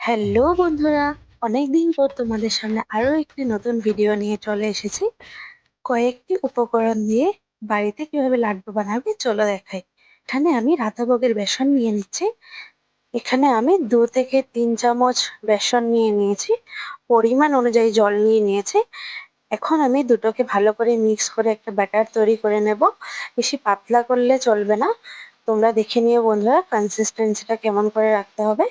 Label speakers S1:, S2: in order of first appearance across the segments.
S1: Hello বন্ধুরা, অনেকদিন পর তোমাদের সামনে আরো একটি নতুন ভিডিও নিয়ে চলে এসেছি। কয়েকটি উপকরণ দিয়ে বাড়িতে কিভাবে লাড্ডু বানাবে চলো দেখাই। এখানে আমি রাধাভোগের বেসন নিয়ে নিচ্ছি। এখানে আমি 2 থেকে 3 চামচ বেসন নিয়ে নিয়েছি। পরিমাণ অনুযায়ী জল নিয়ে নিয়েছি। এখন আমি দুটোকে ভালো করে মিক্স করে একটা ব্যাটার তৈরি করে নেব। বেশি পাতলা করলে চলবে না। তোমরা দেখে নিও বন্ধুরা, কনসিস্টেন্সিটা কেমন করে রাখতে হবে,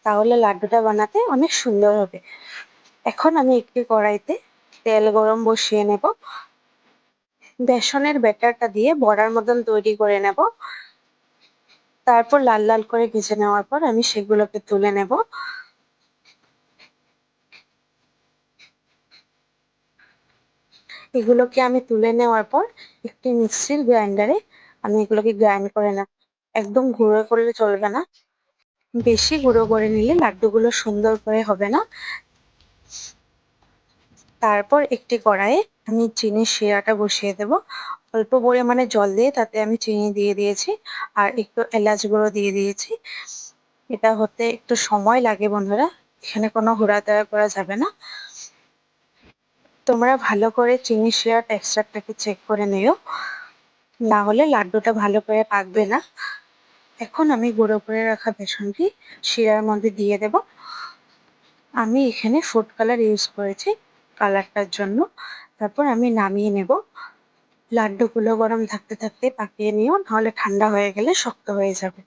S1: তাহলে লাড্ডুটা বানাতে অনেক সুন্দর হবে। এখন আমি একটি কড়াইতে তেল গরম বসিয়ে নেব। বেসনের ব্যাটারটা দিয়ে বড়ার মতন তৈরি করে নেব। তারপর লাল লাল করে ভেজে নেওয়ার পর আমি সেগুলোকে তুলে নেব। এগুলোকে আমি তুলে নেওয়ার পর একটি মিক্সির গ্রাইন্ডারে আমি এগুলোকে গ্রাইন্ড করে নেব। একদম গুঁড়ো করলে চলবে না, বেশি গুঁড়ো করে নিলে লাড্ডুগুলো সুন্দর করে হবে না। তারপর একটি কড়াইয়ে আমি চিনির শিরাটা বসিয়ে দেব। অল্প পরিমাণে জল দিয়ে তাতে আমি চিনি দিয়ে দিয়েছি আর একটু এলাচ গুঁড়ো দিয়ে দিয়েছি। এটা হতে একটু সময় লাগে বন্ধুরা, এখানে কোনো হুড়াতাড়া করা যাবে না। তোমরা ভালো করে চিনি শিরার টেক্সচারটাকে চেক করে নিও, না হলে লাড্ডুটা ভালো করে পাকবে না। এখন আমি গুঁড়ো করে রাখা বেসনটি শিরার মধ্যে দিয়ে দেব। আমি এখানে ফুড কালার ইউজ করেছি কালারটার জন্য। তারপর আমি নামিয়ে নেব। লাড্ডুগুলো গরম থাকতে থাকতে পাকিয়ে নিও, নাহলে ঠান্ডা হয়ে গেলে শক্ত হয়ে যাবে।